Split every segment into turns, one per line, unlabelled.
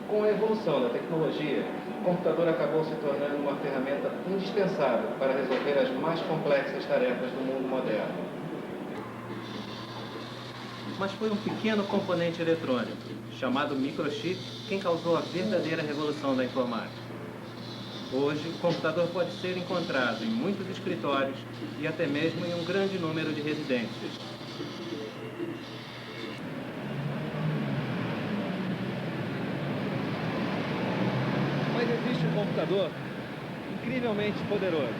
Com a evolução da tecnologia, o computador acabou se tornando uma ferramenta indispensável para resolver as mais complexas tarefas do mundo moderno. Mas foi um pequeno componente eletrônico, chamado microchip, quem causou a verdadeira revolução da informática. Hoje, o computador pode ser encontrado em muitos escritórios e até mesmo em um grande número de residências. Mas existe um computador incrivelmente poderoso,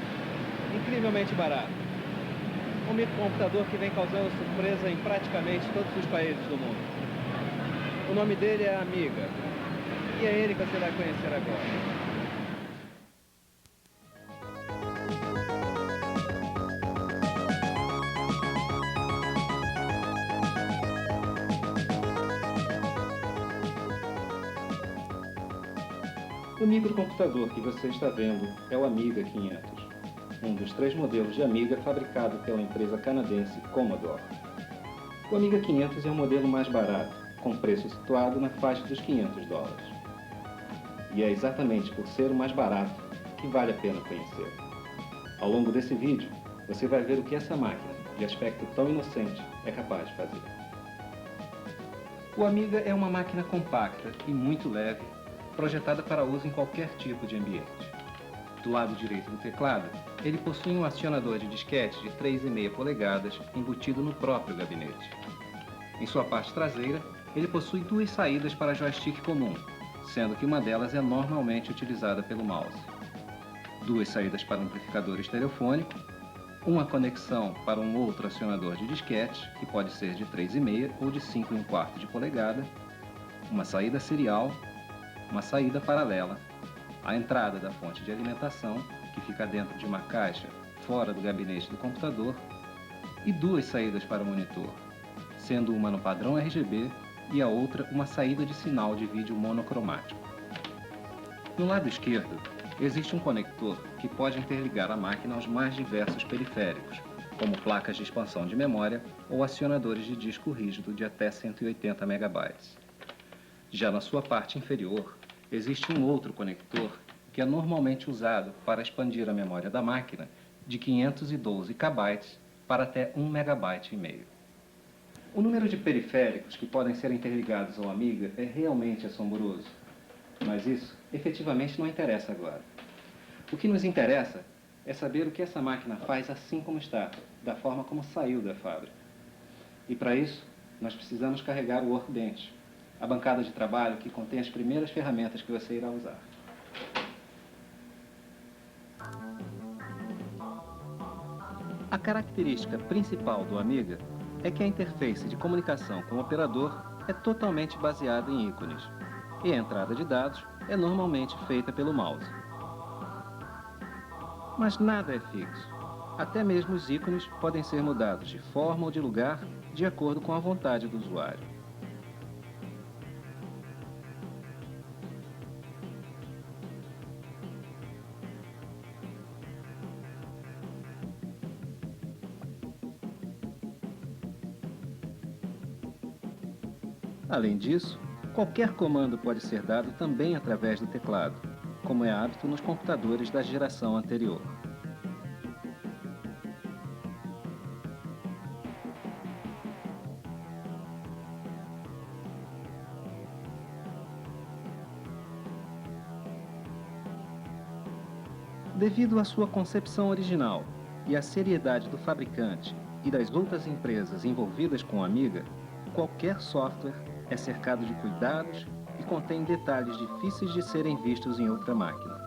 incrivelmente barato. Um microcomputador que vem causando surpresa em praticamente todos os países do mundo. O nome dele é Amiga, e é ele que você vai conhecer agora. O microcomputador que você está vendo é o Amiga 500, um dos 3 modelos de Amiga fabricado pela empresa canadense Commodore. O Amiga 500 é o modelo mais barato, com preço situado na faixa dos $500. E é exatamente por ser o mais barato que vale a pena conhecer. Ao longo desse vídeo, você vai ver o que essa máquina, de aspecto tão inocente, é capaz de fazer. O Amiga é uma máquina compacta e muito leve, projetada para uso em qualquer tipo de ambiente. Do lado direito do teclado, ele possui um acionador de disquete de 3,5 polegadas embutido no próprio gabinete. Em sua parte traseira, ele possui 2 saídas para joystick comum, sendo que uma delas é normalmente utilizada pelo mouse. 2 saídas para amplificador estereofônico, uma conexão para um outro acionador de disquete, que pode ser de 3,5 ou de 5,25 de polegada, uma saída serial, uma saída paralela, a entrada da fonte de alimentação, que fica dentro de uma caixa fora do gabinete do computador, e 2 saídas para o monitor, sendo uma no padrão RGB e a outra uma saída de sinal de vídeo monocromático. No lado esquerdo, existe um conector que pode interligar a máquina aos mais diversos periféricos, como placas de expansão de memória ou acionadores de disco rígido de até 180 MB. Já na sua parte inferior, existe um outro conector que é normalmente usado para expandir a memória da máquina de 512 KB para até 1,5 MB. O número de periféricos que podem ser interligados ao Amiga é realmente assombroso, mas isso efetivamente não interessa agora. O que nos interessa é saber o que essa máquina faz assim como está, da forma como saiu da fábrica. E para isso, nós precisamos carregar o Workbench, a bancada de trabalho que contém as primeiras ferramentas que você irá usar. A característica principal do Amiga é que a interface de comunicação com o operador é totalmente baseada em ícones, e a entrada de dados é normalmente feita pelo mouse. Mas nada é fixo. Até mesmo os ícones podem ser mudados de forma ou de lugar de acordo com a vontade do usuário. Além disso, qualquer comando pode ser dado também através do teclado, como é hábito nos computadores da geração anterior. Devido à sua concepção original e à seriedade do fabricante e das outras empresas envolvidas com a Amiga, qualquer software é cercado de cuidados e contém detalhes difíceis de serem vistos em outra máquina.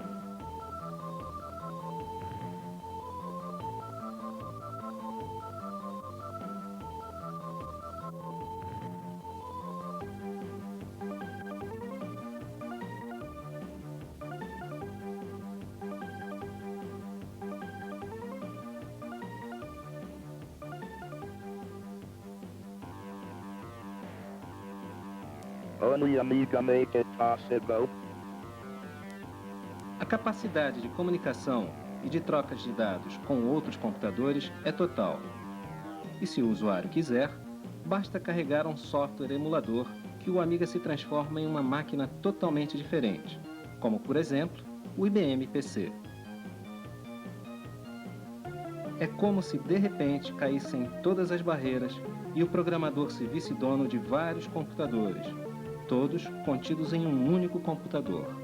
Only Amiga make it possible.
A capacidade de comunicação e de trocas de dados com outros computadores é total. E se o usuário quiser, basta carregar um software emulador que o Amiga se transforma em uma máquina totalmente diferente, como, por exemplo, o IBM PC. É como se de repente caíssem todas as barreiras e o programador se visse dono de vários computadores, todos contidos em um único computador.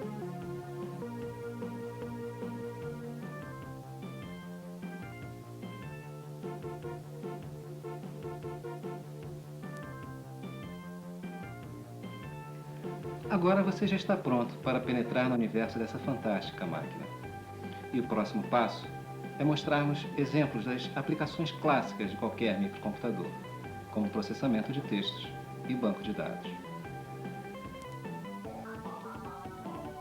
Agora você já está pronto para penetrar no universo dessa fantástica máquina. E o próximo passo é mostrarmos exemplos das aplicações clássicas de qualquer microcomputador, como processamento de textos e banco de dados.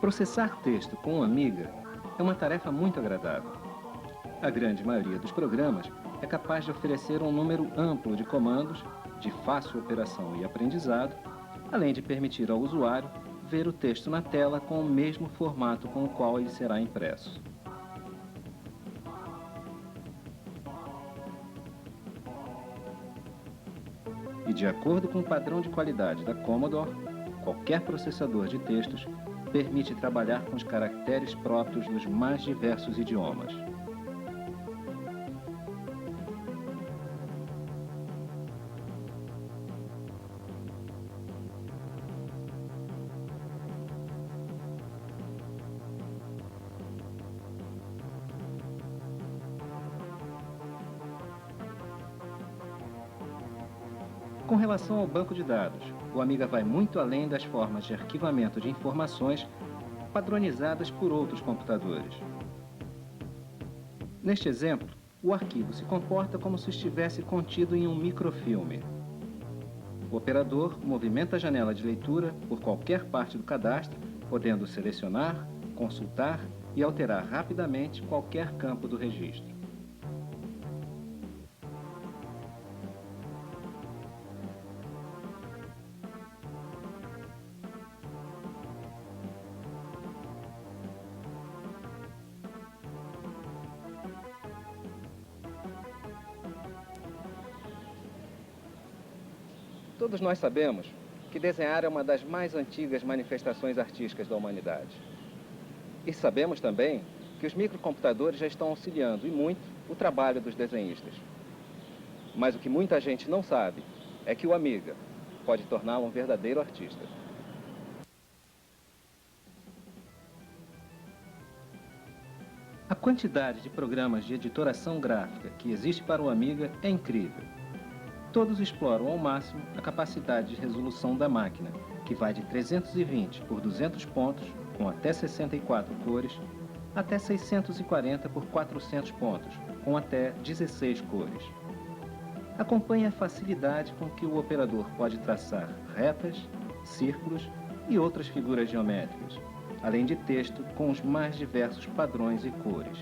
Processar texto com um Amiga é uma tarefa muito agradável. A grande maioria dos programas é capaz de oferecer um número amplo de comandos de fácil operação e aprendizado, além de permitir ao usuário ver o texto na tela com o mesmo formato com o qual ele será impresso. E de acordo com o padrão de qualidade da Commodore, qualquer processador de textos permite trabalhar com os caracteres próprios dos mais diversos idiomas. Com relação ao banco de dados, o Amiga vai muito além das formas de arquivamento de informações padronizadas por outros computadores. Neste exemplo, o arquivo se comporta como se estivesse contido em um microfilme. O operador movimenta a janela de leitura por qualquer parte do cadastro, podendo selecionar, consultar e alterar rapidamente qualquer campo do registro. Todos nós sabemos que desenhar é uma das mais antigas manifestações artísticas da humanidade. E sabemos também que os microcomputadores já estão auxiliando, e muito, o trabalho dos desenhistas. Mas o que muita gente não sabe é que o Amiga pode torná-lo um verdadeiro artista. A quantidade de programas de editoração gráfica que existe para o Amiga é incrível. Todos exploram ao máximo a capacidade de resolução da máquina, que vai de 320 por 200 pontos, com até 64 cores, até 640 por 400 pontos, com até 16 cores. Acompanhe a facilidade com que o operador pode traçar retas, círculos e outras figuras geométricas, além de texto com os mais diversos padrões e cores.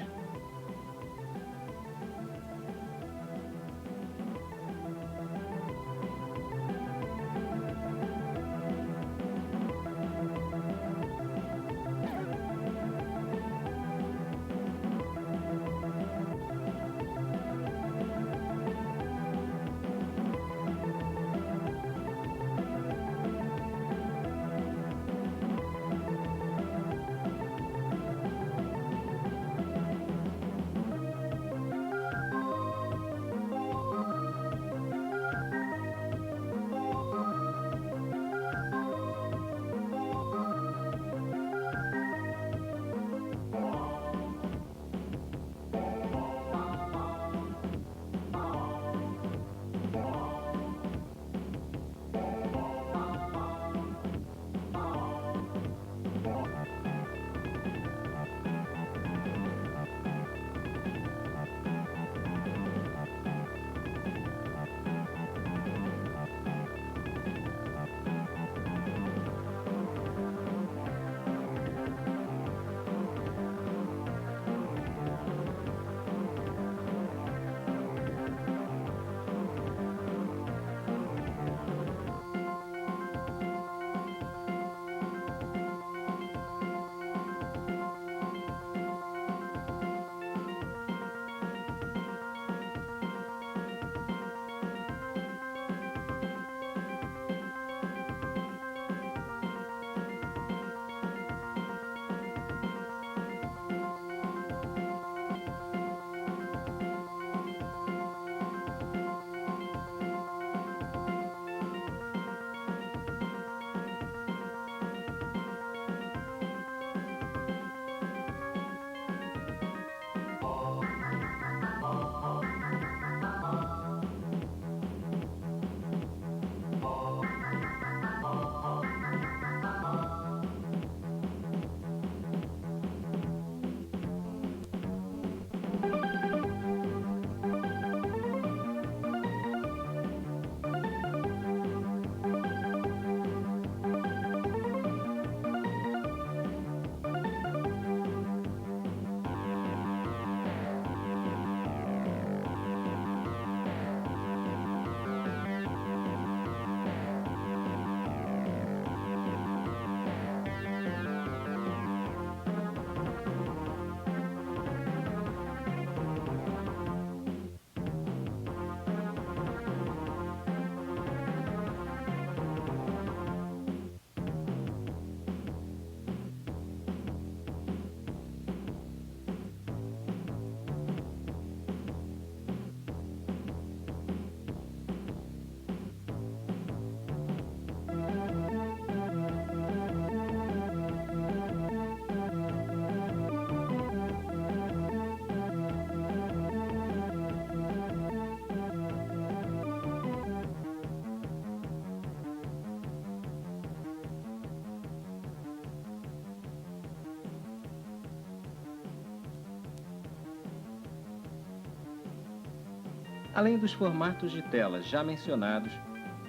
Além dos formatos de tela já mencionados,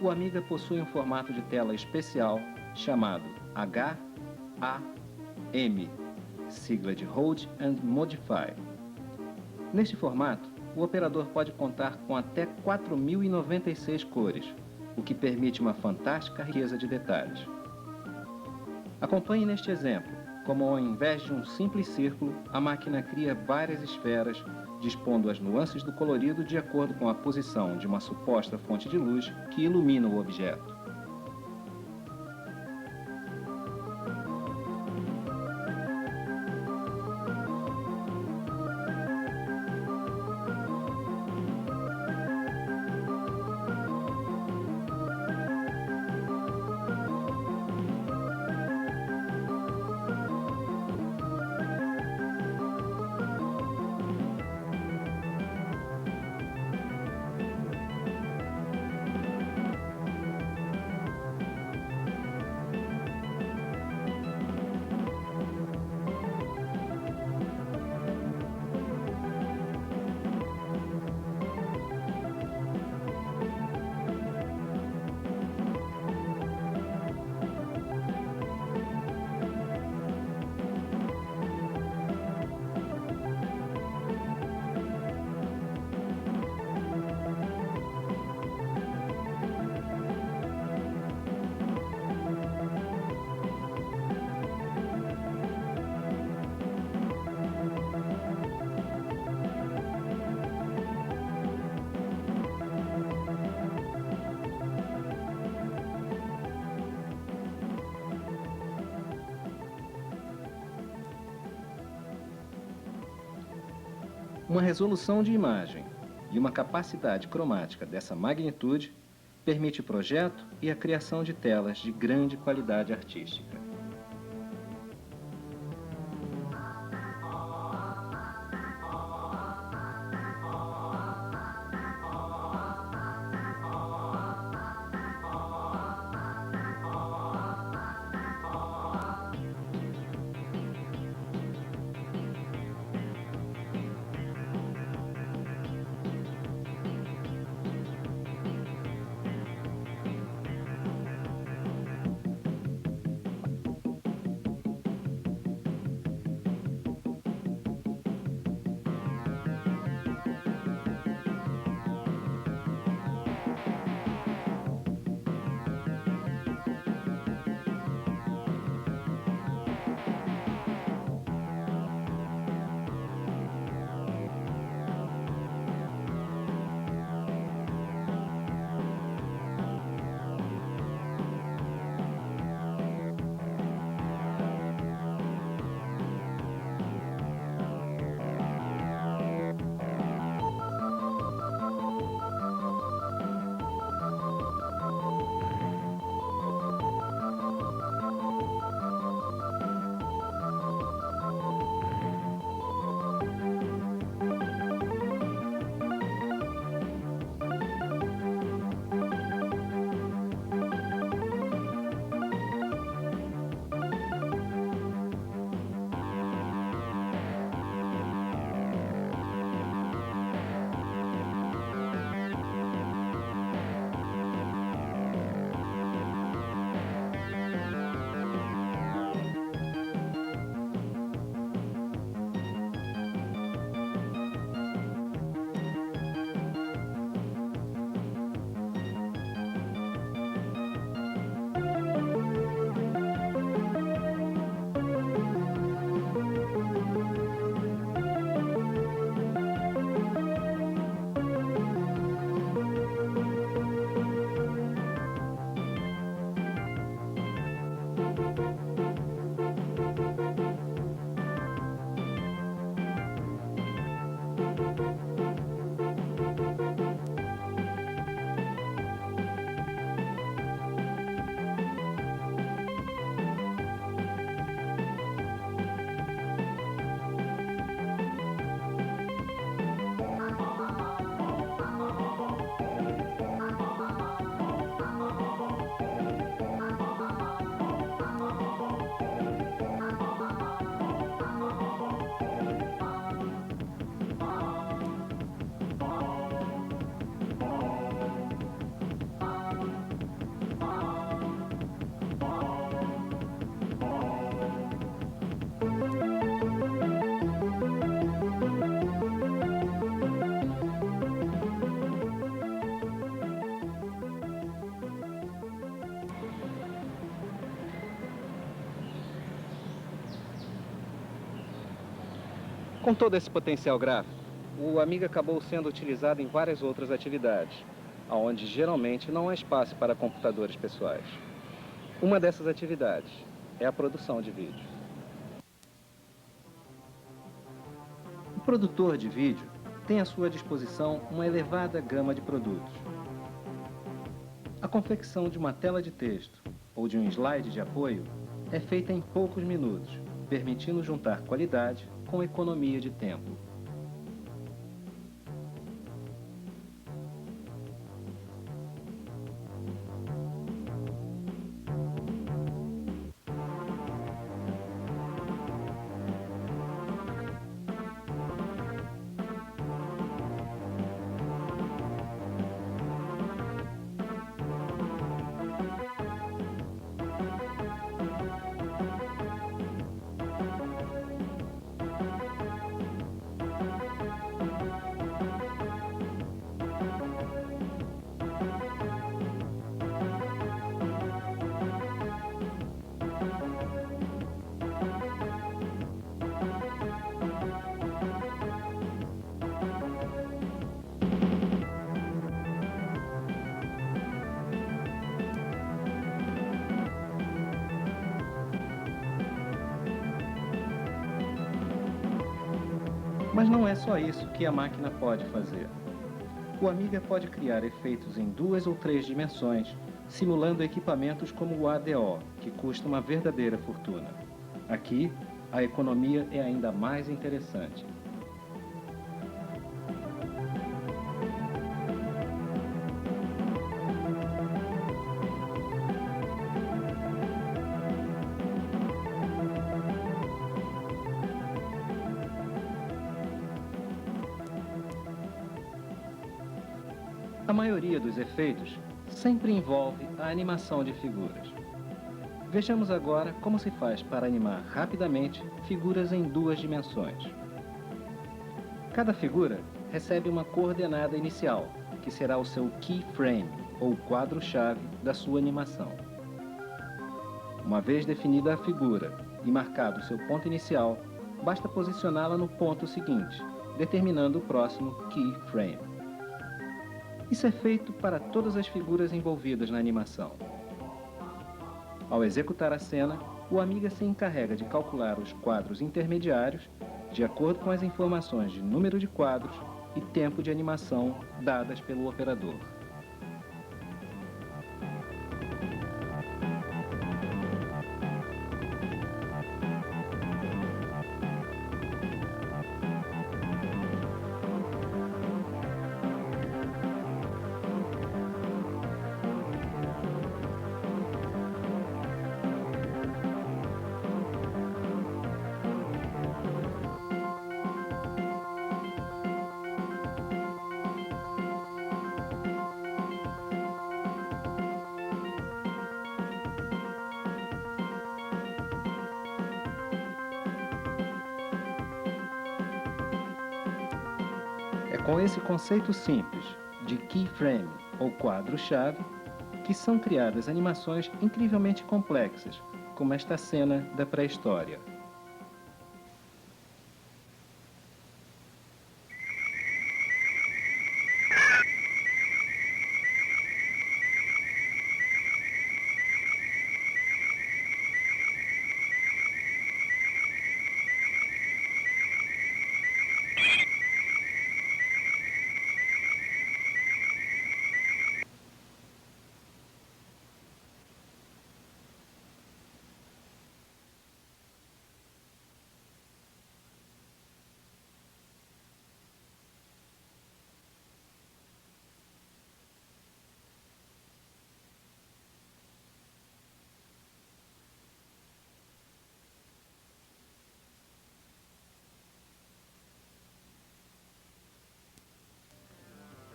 o Amiga possui um formato de tela especial chamado HAM, sigla de Hold and Modify. Neste formato, o operador pode contar com até 4.096 cores, o que permite uma fantástica riqueza de detalhes. Acompanhe neste exemplo, como ao invés de um simples círculo, a máquina cria várias esferas, dispondo as nuances do colorido de acordo com a posição de uma suposta fonte de luz que ilumina o objeto. Uma resolução de imagem e uma capacidade cromática dessa magnitude permite o projeto e a criação de telas de grande qualidade artística. Com todo esse potencial gráfico, o Amiga acabou sendo utilizado em várias outras atividades, onde geralmente não há espaço para computadores pessoais. Uma dessas atividades é a produção de vídeo. O produtor de vídeo tem à sua disposição uma elevada gama de produtos. A confecção de uma tela de texto ou de um slide de apoio é feita em poucos minutos, permitindo juntar qualidade com economia de tempo. Mas não é só isso que a máquina pode fazer. O Amiga pode criar efeitos em 2 ou 3 dimensões, simulando equipamentos como o ADO, que custa uma verdadeira fortuna. Aqui, a economia é ainda mais interessante. A maioria dos efeitos sempre envolve a animação de figuras. Vejamos agora como se faz para animar rapidamente figuras em 2 dimensões. Cada figura recebe uma coordenada inicial, que será o seu keyframe, ou quadro-chave da sua animação. Uma vez definida a figura e marcado o seu ponto inicial, basta posicioná-la no ponto seguinte, determinando o próximo keyframe. Isso é feito para todas as figuras envolvidas na animação. Ao executar a cena, o Amiga se encarrega de calcular os quadros intermediários de acordo com as informações de número de quadros e tempo de animação dadas pelo operador. É com esse conceito simples de keyframe ou quadro-chave que são criadas animações incrivelmente complexas, como esta cena da pré-história.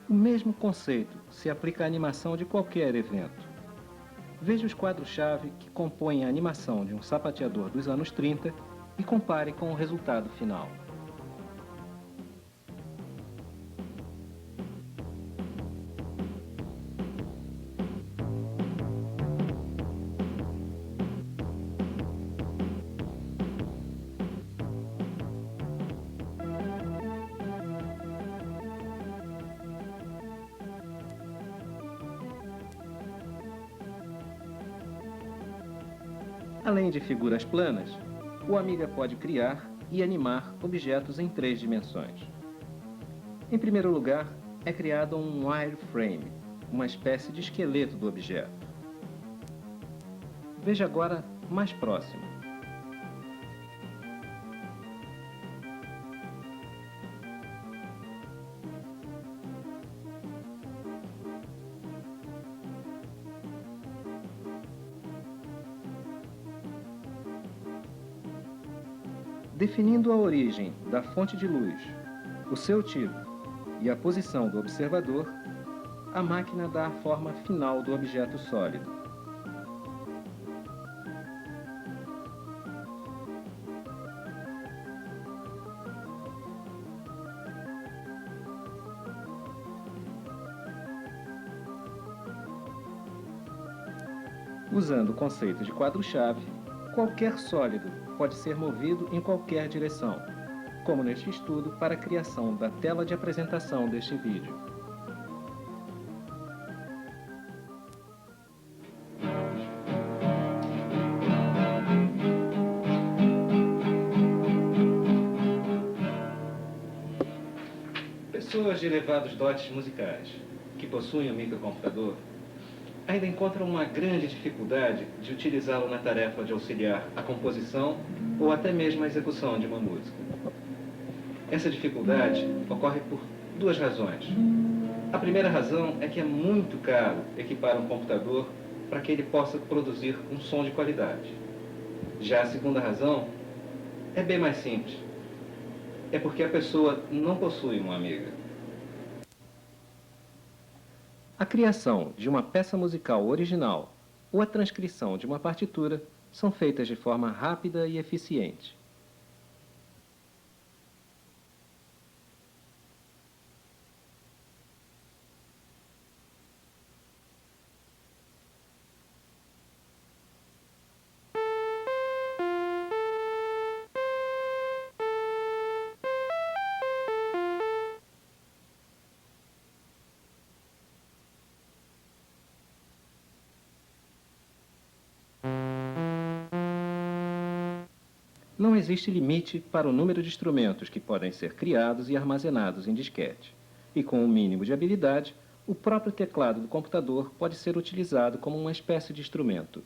O mesmo conceito se aplica à animação de qualquer evento. Veja os quadros-chave que compõem a animação de um sapateador dos anos 30 e compare com o resultado final. Além de figuras planas, o Amiga pode criar e animar objetos em 3 dimensões. Em primeiro lugar, é criado um wireframe, uma espécie de esqueleto do objeto. Veja agora mais próximo. Definindo a origem da fonte de luz, o seu tipo e a posição do observador, a máquina dá a forma final do objeto sólido. Usando o conceito de quadro-chave, qualquer sólido pode ser movido em qualquer direção, como neste estudo para a criação da tela de apresentação deste vídeo. Pessoas de elevados dotes musicais que possuem um microcomputador ainda encontram uma grande dificuldade de utilizá-lo na tarefa de auxiliar a composição ou até mesmo a execução de uma música. Essa dificuldade ocorre por 2 razões. A primeira razão é que é muito caro equipar um computador para que ele possa produzir um som de qualidade. Já a segunda razão é bem mais simples. É porque a pessoa não possui uma Amiga. A criação de uma peça musical original ou a transcrição de uma partitura são feitas de forma rápida e eficiente. Não existe limite para o número de instrumentos que podem ser criados e armazenados em disquete. E com um mínimo de habilidade, o próprio teclado do computador pode ser utilizado como uma espécie de instrumento.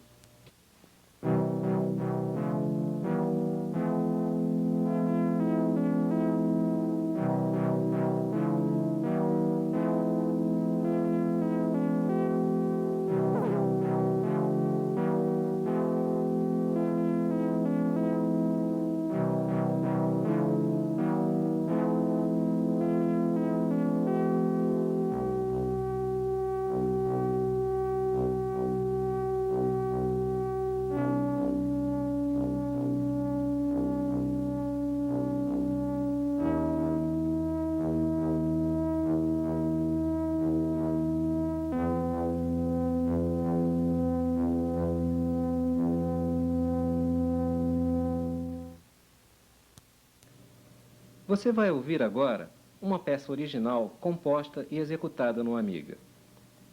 Você vai ouvir agora uma peça original composta e executada no Amiga.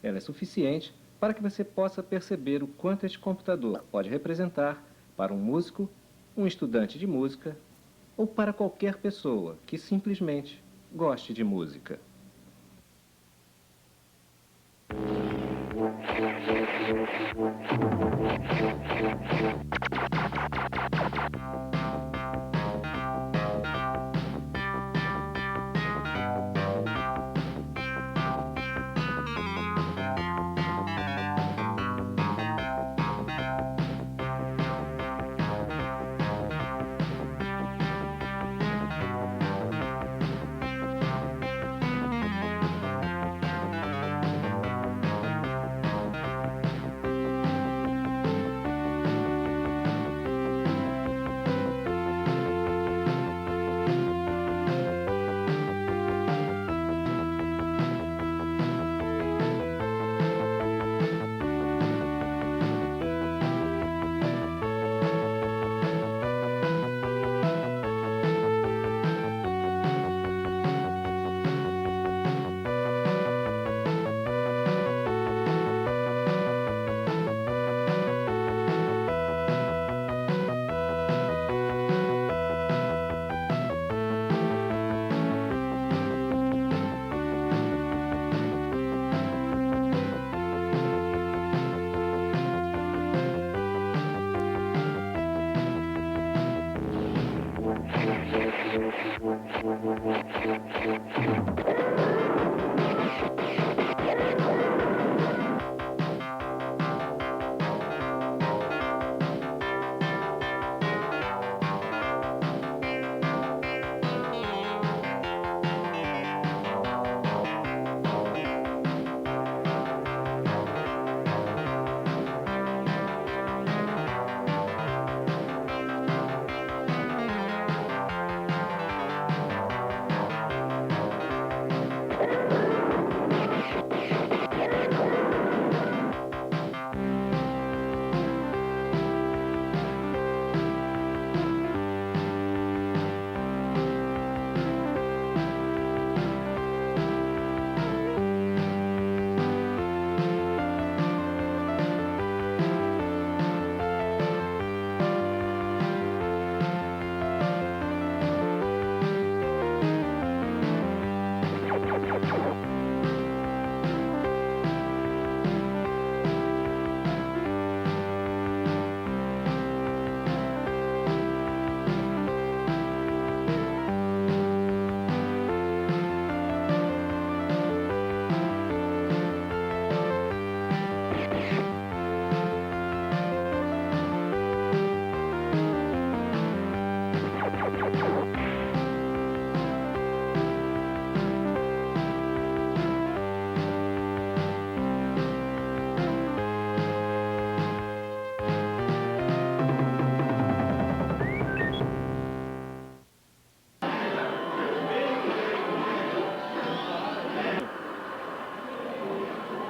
Ela é suficiente para que você possa perceber o quanto este computador pode representar para um músico, um estudante de música ou para qualquer pessoa que simplesmente goste de música.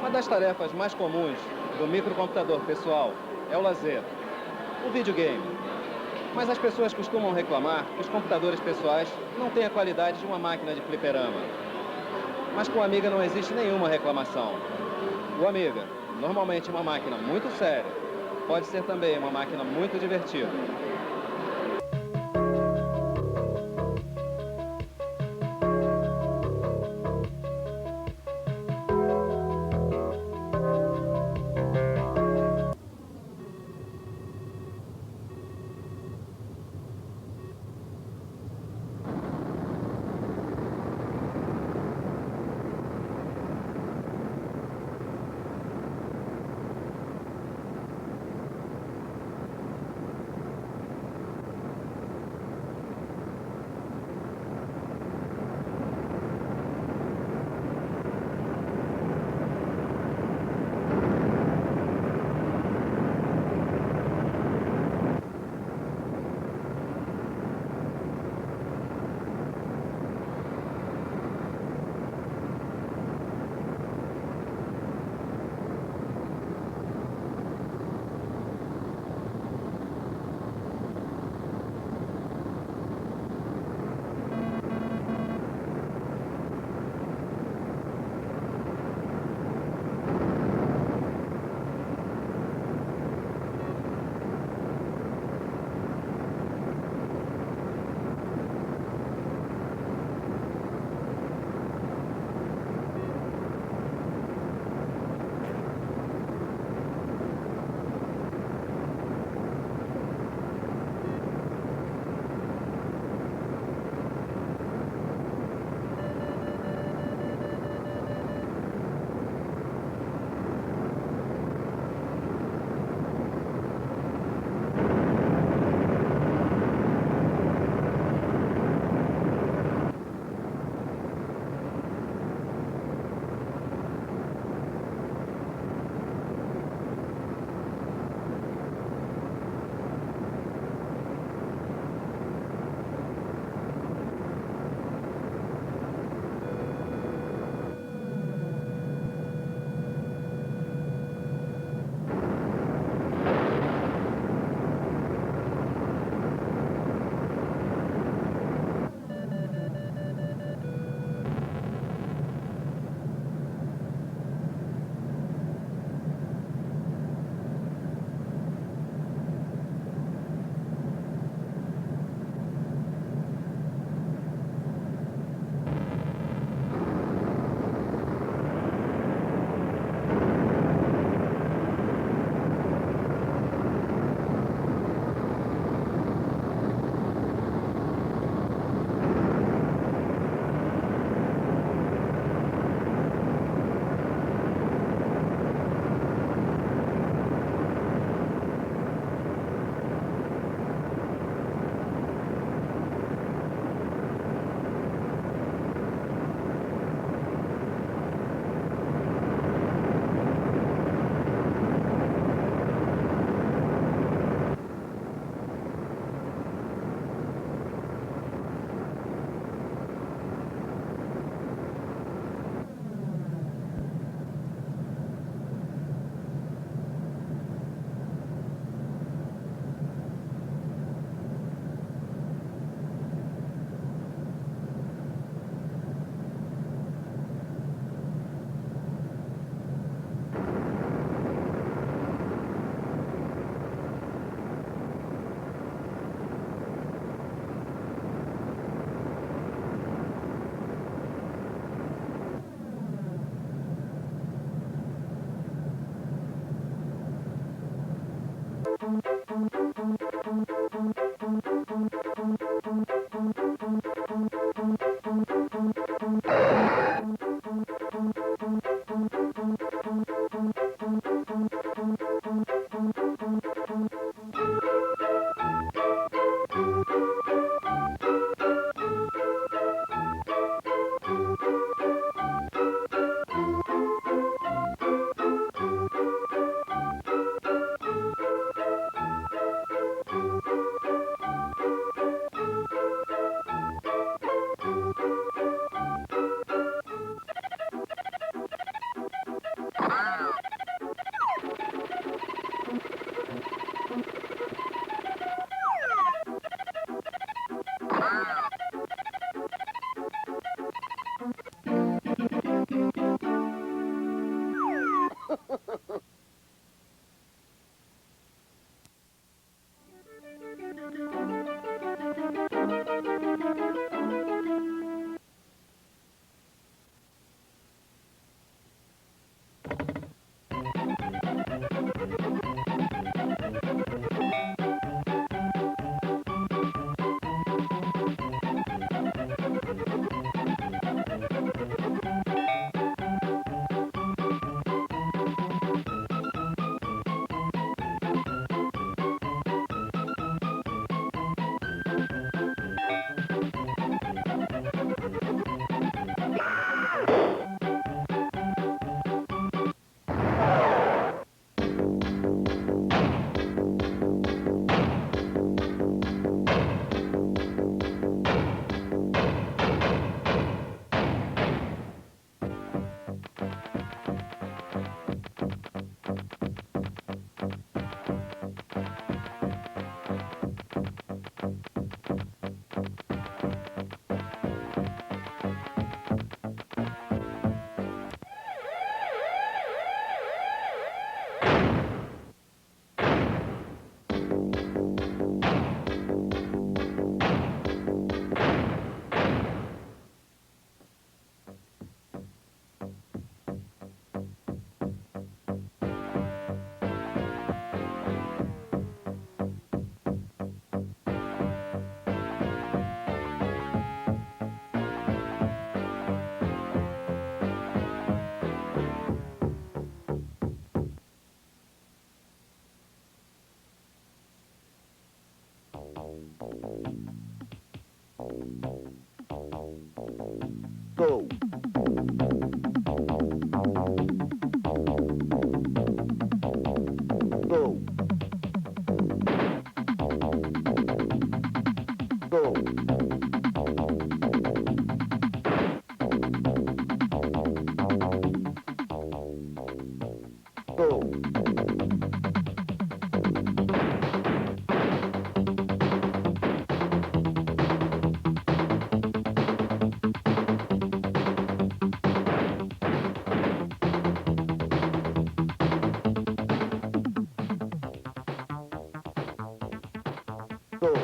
Uma das tarefas mais comuns do microcomputador pessoal é o lazer, o videogame. Mas as pessoas costumam reclamar que os computadores pessoais não têm a qualidade de uma máquina de fliperama. Mas com o Amiga não existe nenhuma reclamação. O Amiga, normalmente uma máquina muito séria, pode ser também uma máquina muito divertida.
Go. Go. Go.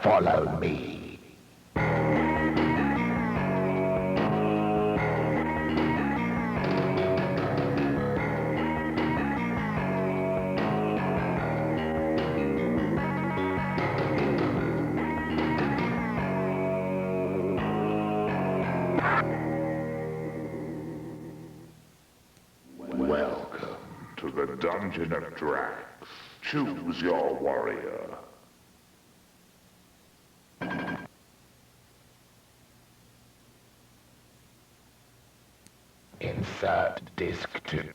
Follow me.
Welcome to the Dungeon of Drax. Choose your warrior. Insert disc 2.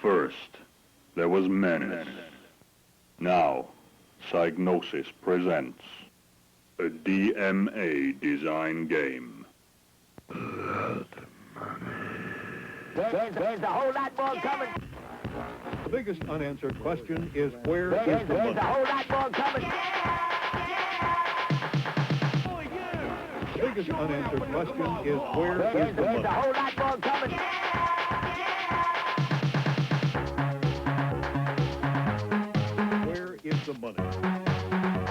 First, there was Menace. Now, Psygnosis presents a DMA design game.
There's a whole lot more coming.
The biggest unanswered question is where is the
There's a
money?
whole lot more coming.
The biggest unanswered question is where is the
There's
money?
a whole lot more coming.
Where is the money?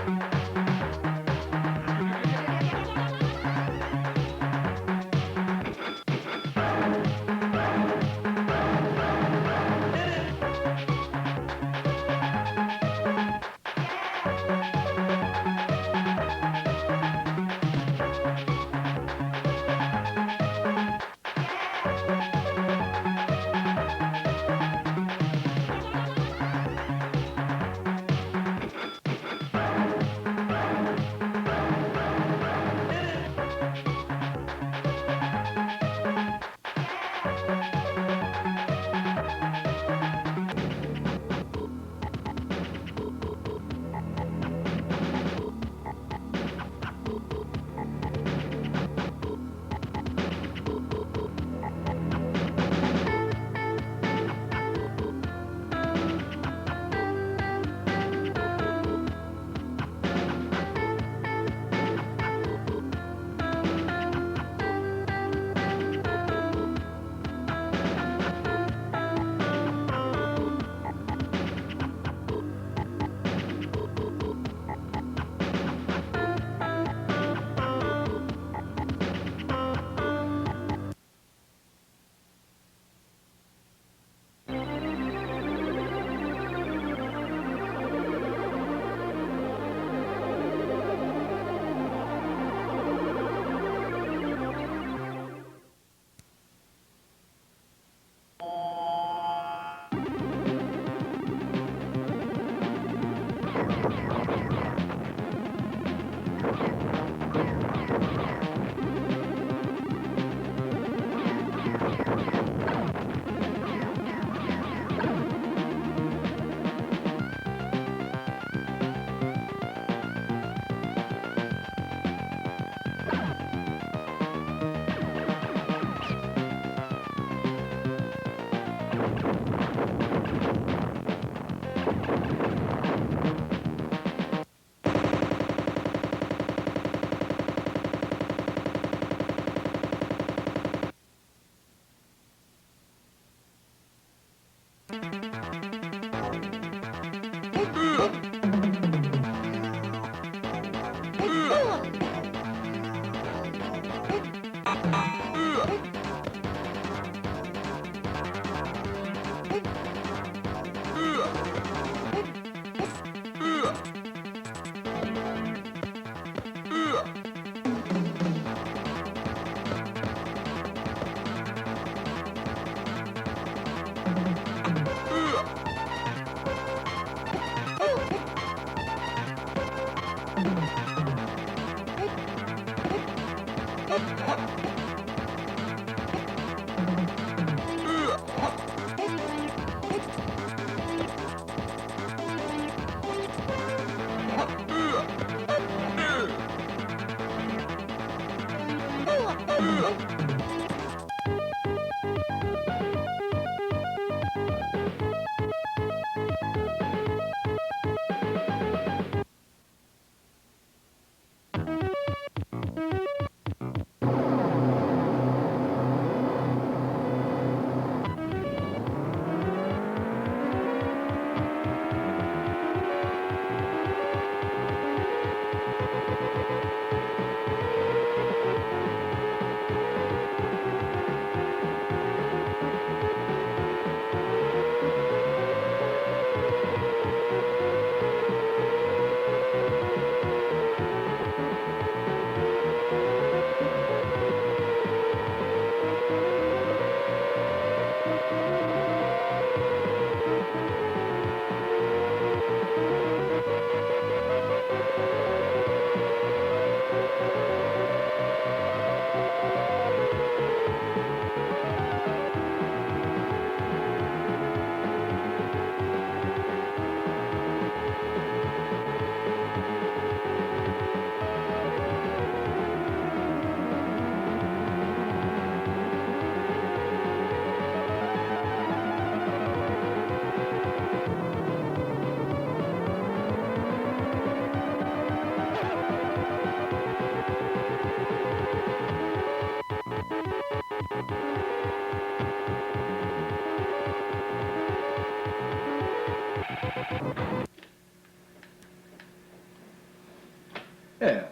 É,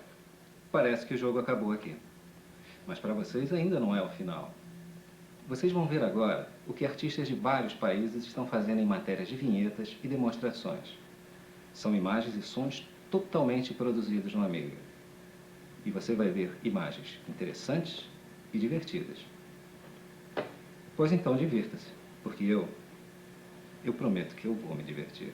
parece que o jogo acabou aqui. Mas para vocês ainda não é o final. Vocês vão ver agora o que artistas de vários países estão fazendo em matérias de vinhetas e demonstrações. São imagens e sons totalmente produzidos no Amiga. E você vai ver imagens interessantes e divertidas. Pois então, divirta-se, porque eu prometo que eu vou me divertir.